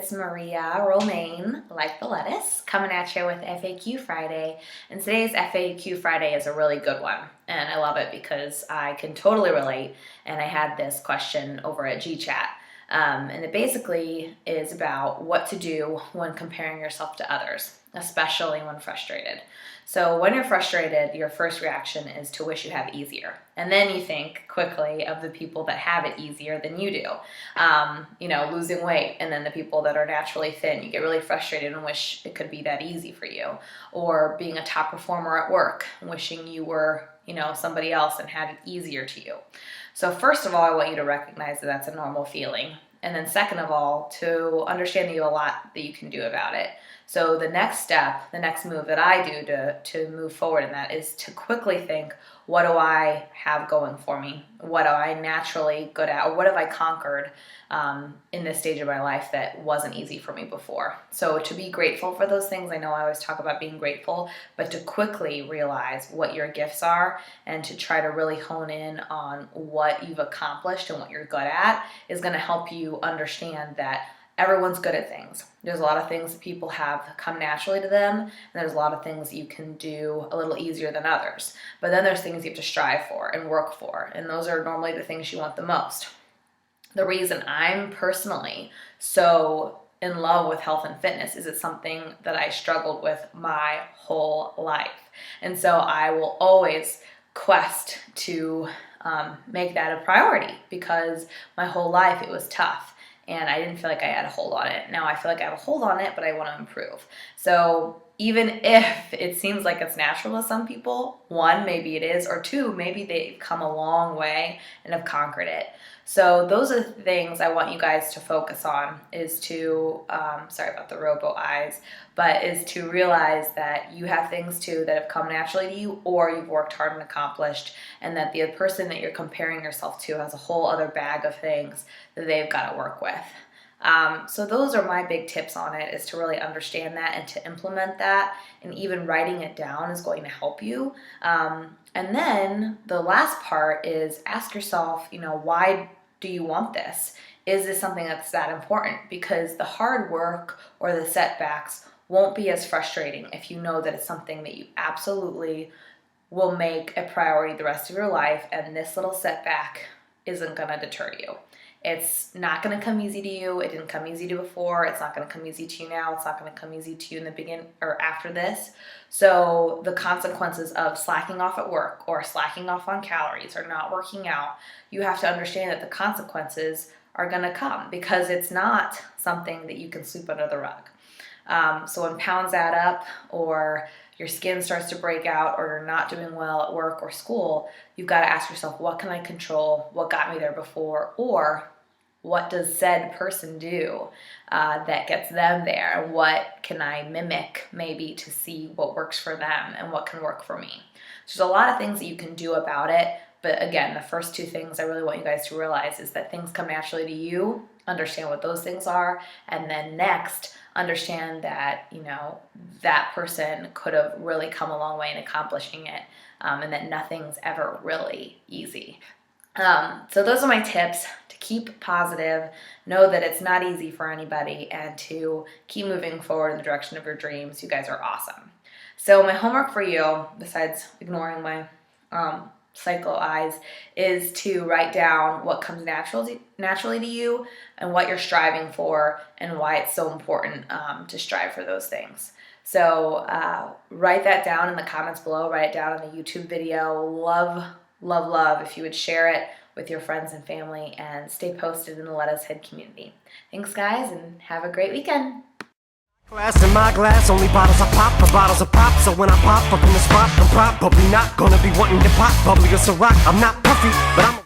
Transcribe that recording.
it's Maria Romaine, like the lettuce, coming at you with FAQ Friday. And today's FAQ Friday is a really good one, and I love it because I can totally relate, and I had this question over at GChat. And it basically is about what to do when comparing yourself to others, especially when frustrated. So when you're frustrated, your first reaction is to wish you had easier. And then you think quickly of the people that have it easier than you do. Losing weight, and then the people that are naturally thin. You get really frustrated and wish it could be that easy for you. Or being a top performer at work, wishing you were, somebody else and had it easier to you. So first of all, I want you to recognize that that's a normal feeling. And then second of all, to understand that you have a lot that you can do about it. So the next step, the next move that I do to move forward in that is to quickly think, what do I have going for me? What am I naturally good at? Or what have I conquered in this stage of my life that wasn't easy for me before? So to be grateful for those things, I know I always talk about being grateful, but to quickly realize what your gifts are and to try to really hone in on what you've accomplished and what you're good at is going to help you understand that everyone's good at things. There's a lot of things that people have come naturally to them, and there's a lot of things you can do a little easier than others. But then there's things you have to strive for and work for, and those are normally the things you want the most. The reason I'm personally so in love with health and fitness is it's something that I struggled with my whole life. And so I will always quest to make that a priority because my whole life it was tough. And I didn't feel like I had a hold on it. Now I feel like I have a hold on it, but I want to improve. So even if it seems like it's natural to some people, one, maybe it is, or two, maybe they've come a long way and have conquered it. So those are the things I want you guys to focus on is to, sorry about the robo eyes, but is to realize that you have things too that have come naturally to you or you've worked hard and accomplished, and that the person that you're comparing yourself to has a whole other bag of things that they've got to work with. So those are my big tips on it, is to really understand that and to implement that, and even writing it down is going to help you. And then the last part is ask yourself, why do you want this? Is this something that's that important? Because the hard work or the setbacks won't be as frustrating if you know that it's something that you absolutely will make a priority the rest of your life, and this little setback isn't going to deter you. It's not going to come easy to you. It didn't come easy to before. It's not going to come easy to you now. It's not going to come easy to you in the beginning or after this. So the consequences of slacking off at work or slacking off on calories or not working out, you have to understand that the consequences are going to come because it's not something that you can sweep under the rug. So when pounds add up or your skin starts to break out or you're not doing well at work or school, you've got to ask yourself, what can I control? What got me there before? Or what does said person do that gets them there? And what can I mimic maybe to see what works for them and what can work for me? So there's a lot of things that you can do about it. But again, the first two things I really want you guys to realize is that things come naturally to you. Understand what those things are. And then next, understand that, that person could have really come a long way in accomplishing it, and that nothing's ever really easy. So those are my tips: to keep positive, know that it's not easy for anybody, and to keep moving forward in the direction of your dreams. You guys are awesome. So my homework for you, besides ignoring my cycle eyes, is to write down what comes naturally to you and what you're striving for and why it's so important to strive for those things. So write that down in the comments below. Write it down in the YouTube video. Love if you would share it with your friends and family, and stay posted in the Let Us Head community. Thanks guys, and have a great weekend. Glass in my glass, only bottles I pop for bottles of pop. So when I pop up in the spot, I'm probably not gonna be wanting to pop bubbly or Ciroc. I'm not puffy, but I'm